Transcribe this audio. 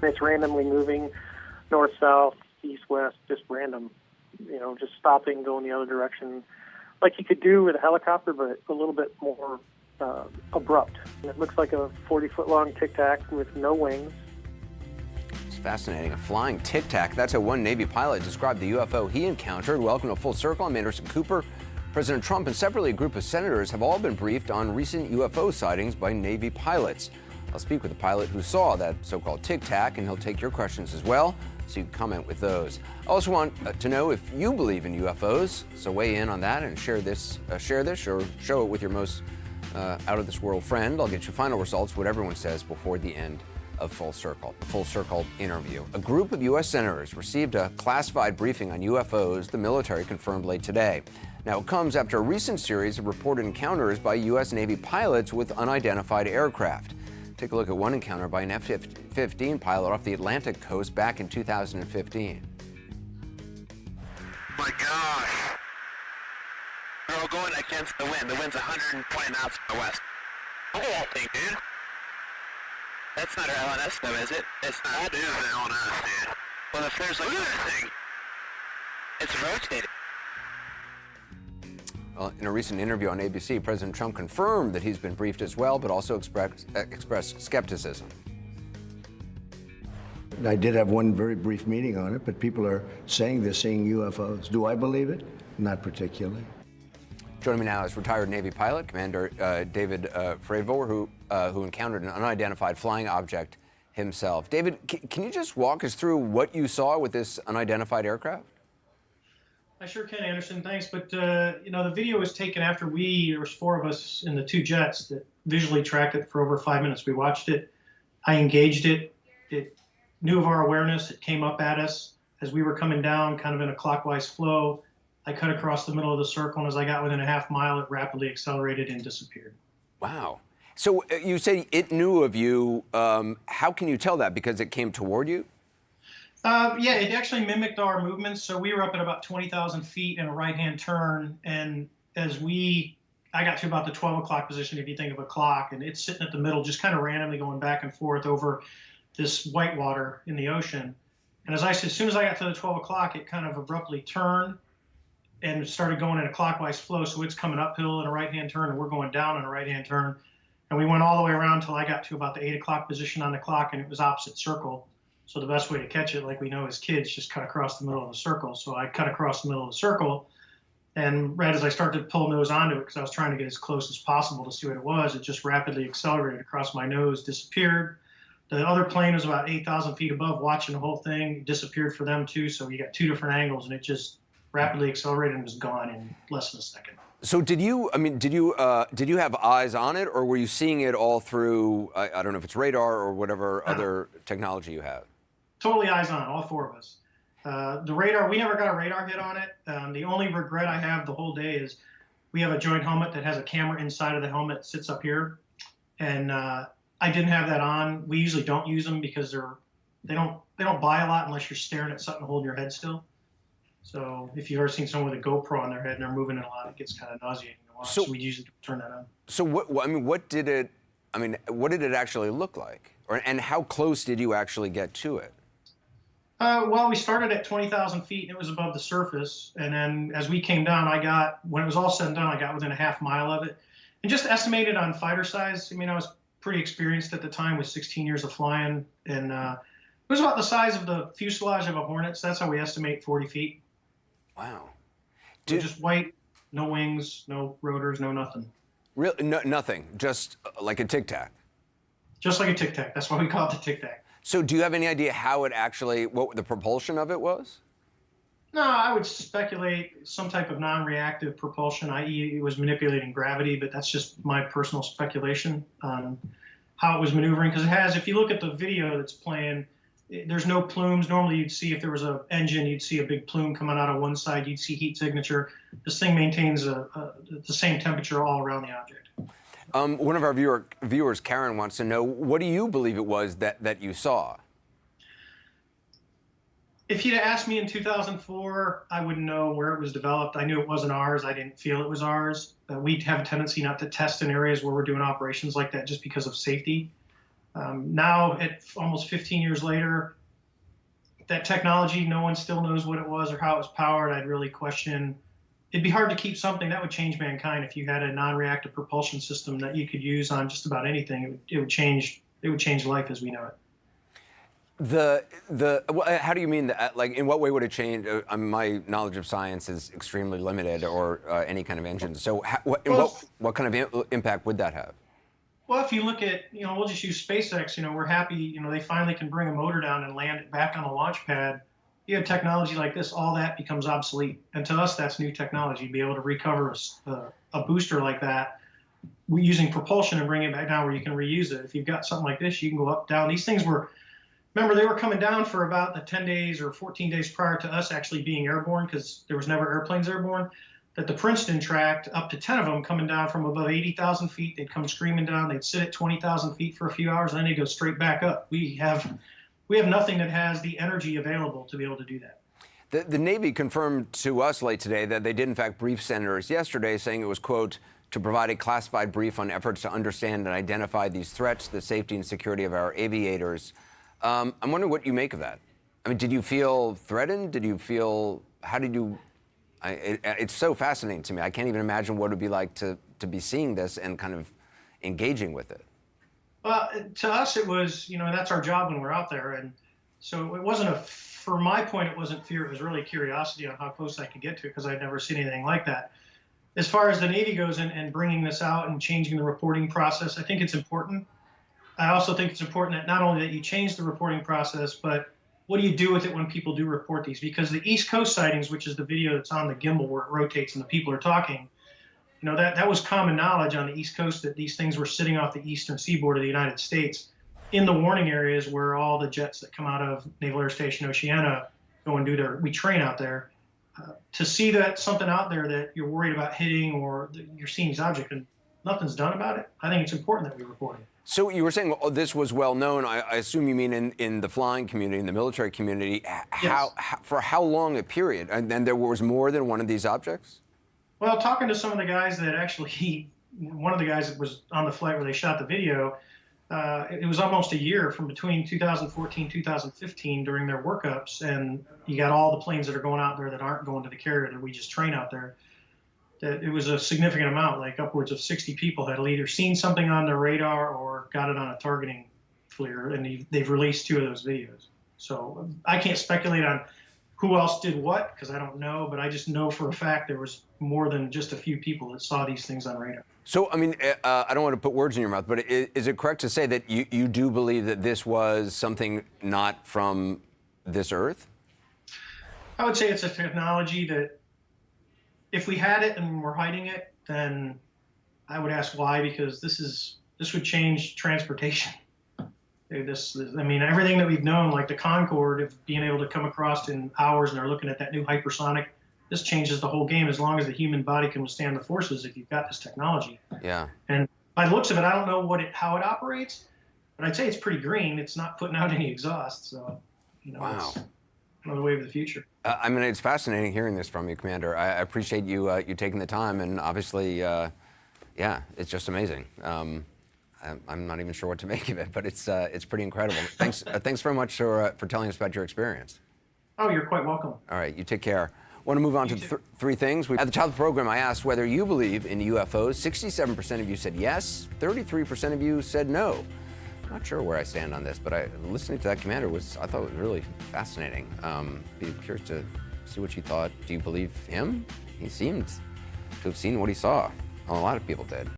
And it's randomly moving north, south, east, west, just random, just stopping, going the other direction, like you could do with a helicopter, but a little bit more abrupt. And it looks like a 40-foot long Tic Tac with no wings. It's fascinating. A flying Tic Tac. That's how one Navy pilot described the UFO he encountered. Welcome to Full Circle. I'm Anderson Cooper. President Trump and separately a group of senators have all been briefed on recent UFO sightings by Navy pilots. I'll speak with the pilot who saw that so-called Tic Tac, and he'll take your questions as well, so you can comment with those. I also want to know if you believe in UFOs, so weigh in on that and share this, or show it with your most out-of-this-world friend. I'll get you final results, what everyone says, before the end of Full Circle, the Full Circle interview. A group of U.S. senators received a classified briefing on UFOs, the military confirmed late today. Now, it comes after a recent series of reported encounters by U.S. Navy pilots with unidentified aircraft. Take a look at one encounter by an F-15 pilot off the Atlantic coast back in 2015. My gosh. We're all going against the wind. The wind's 120 knots from the west. Look at that thing, dude. That's not our LNS, though, is it? It's not. That is an LNS, dude. Well, if there's like... Look at that thing. It's rotating. Well, in a recent interview on ABC, President Trump confirmed that he's been briefed as well, but also expressed skepticism. I did have one very brief meeting on it, but people are saying they're seeing UFOs. Do I believe it? Not particularly. Joining me now is retired Navy pilot, Commander David Fravor, who encountered an unidentified flying object himself. David, can you just walk us through what you saw with this unidentified aircraft? I sure can, Anderson. Thanks. But, the video was taken after there was four of us in the two jets that visually tracked it for over 5 minutes. We watched it. I engaged it. It knew of our awareness. It came up at us as we were coming down, kind of in a clockwise flow. I cut across the middle of the circle, and as I got within a half mile, it rapidly accelerated and disappeared. Wow. So you say it knew of you. How can you tell that? Because it came toward you? Yeah, it actually mimicked our movements. So we were up at about 20,000 feet in a right-hand turn, and as I got to about the 12 o'clock position, if you think of a clock, and it's sitting at the middle, just kind of randomly going back and forth over this white water in the ocean. And as soon as I got to the 12 o'clock, it kind of abruptly turned and started going in a clockwise flow. So it's coming uphill in a right-hand turn, and we're going down in a right-hand turn. And we went all the way around until I got to about the 8 o'clock position on the clock, and it was opposite circle. So the best way to catch it, like we know as kids, just cut across the middle of the circle. So I cut across the middle of the circle, and right as I started to pull nose onto it, because I was trying to get as close as possible to see what it was, it just rapidly accelerated across my nose, disappeared. The other plane was about 8,000 feet above, watching the whole thing, disappeared for them too. So you got two different angles, and it just rapidly accelerated and was gone in less than a second. So did you have eyes on it, or were you seeing it all through, I don't know if it's radar or whatever other technology you have? Totally eyes on, all four of us. The radar, we never got a radar hit on it. The only regret I have the whole day is we have a joint helmet that has a camera inside of the helmet that sits up here. And I didn't have that on. We usually don't use them because they don't buy a lot unless you're staring at something holding your head still. So if you've ever seen someone with a GoPro on their head and they're moving it a lot, it gets kind of nauseating to watch. So we usually turn that on. So what did it actually look like? And how close did you actually get to it? Well, we started at 20,000 feet, and it was above the surface. And then as we came down, when it was all said and done, I got within a half mile of it. And just estimated on fighter size, I was pretty experienced at the time with 16 years of flying. And it was about the size of the fuselage of a Hornet. So that's how we estimate 40 feet. Wow. So just white, no wings, no rotors, no nothing. Really? No, nothing? Just like a Tic Tac? Just like a Tic Tac. That's why we call it the Tic Tac. So do you have any idea what the propulsion of it was? No, I would speculate some type of non-reactive propulsion, i.e. it was manipulating gravity, but that's just my personal speculation on how it was maneuvering. Because it has, if you look at the video that's playing, there's no plumes. Normally you'd see if there was an engine, you'd see a big plume coming out of one side, you'd see heat signature. This thing maintains the same temperature all around the object. One of our viewers, Karen, wants to know, what do you believe it was that you saw? If you'd asked me in 2004, I wouldn't know where it was developed. I knew it wasn't ours. I didn't feel it was ours. We have a tendency not to test in areas where we're doing operations like that just because of safety. Now, at almost 15 years later, that technology, no one still knows what it was or how it was powered. I'd really question. It'd be hard to keep something that would change mankind if you had a non-reactive propulsion system that you could use on just about anything. It would change. It would change life as we know it. How do you mean that? Like, in what way would it change? My knowledge of science is extremely limited, or any kind of engine. So, what kind of impact would that have? Well, if you look at, we'll just use SpaceX. We're happy. They finally can bring a motor down and land it back on the launch pad. You have technology like this, all that becomes obsolete, and to us, that's new technology. To be able to recover a booster like that, using propulsion and bring it back down where you can reuse it. If you've got something like this, you can go up, down. These things were. Remember, they were coming down for about the 10 days or 14 days prior to us actually being airborne, because there was never airplanes airborne, that the Princeton tracked up to 10 of them coming down from above 80,000 feet. They'd come screaming down. They'd sit at 20,000 feet for a few hours, and then they'd go straight back up. We have nothing that has the energy available to be able to do that. The Navy confirmed to us late today that they did, in fact, brief senators yesterday, saying it was, quote, to provide a classified brief on efforts to understand and identify these threats, the safety and security of our aviators. I'm wondering what you make of that. I mean, did you feel threatened? How did you, it's so fascinating to me. I can't even imagine what it would be like to be seeing this and kind of engaging with it. Well, to us, it was, that's our job when we're out there. And so it wasn't for my point, it wasn't fear. It was really curiosity on how close I could get to it, because I'd never seen anything like that. As far as the Navy goes and bringing this out and changing the reporting process, I think it's important. I also think it's important that not only that you change the reporting process, but what do you do with it when people do report these? Because the East Coast sightings, which is the video that's on the gimbal where it rotates and the people are talking, that was common knowledge on the East Coast that these things were sitting off the eastern seaboard of the United States in the warning areas where all the jets that come out of Naval Air Station Oceana go and we train out there. To see that something out there that you're worried about hitting, or you're seeing these objects and nothing's done about it, I think it's important that we report it. So you were saying this was well known. I assume you mean in the flying community, in the military community. Yes. For how long a period? And then there was more than one of these objects? Well, talking to some of the guys that actually, one of the guys that was on the flight where they shot the video, it was almost a year from between 2014, 2015 during their workups, and you got all the planes that are going out there that aren't going to the carrier that we just train out there. That it was a significant amount, like upwards of 60 people had either seen something on their radar or got it on a targeting FLIR, and they've released 2 of those videos. So I can't speculate on who else did what, because I don't know, but I just know for a fact there was more than just a few people that saw these things on radar. So, I mean, I don't want to put words in your mouth, but is it correct to say that you do believe that this was something not from this Earth? I would say it's a technology that, if we had it and we're hiding it, then I would ask why, because this would change transportation. Everything that we've known, like the Concorde, of being able to come across in hours, and they're looking at that new hypersonic, this changes the whole game as long as the human body can withstand the forces if you've got this technology. Yeah. And by the looks of it, I don't know how it operates, but I'd say it's pretty green. It's not putting out any exhaust, so, wow. It's another wave of the future. It's fascinating hearing this from you, Commander. I appreciate you taking the time, and obviously, it's just amazing. I'm not even sure what to make of it, but it's pretty incredible. Thanks very much for telling us about your experience. Oh, you're quite welcome. All right, you take care. Want to move on to 3 things. At the top of the program, I asked whether you believe in UFOs. 67% of you said yes. 33% of you said no. I'm not sure where I stand on this, but listening to that commander I thought it was really fascinating. Be curious to see what you thought. Do you believe him? He seemed to have seen what he saw. Well, a lot of people did.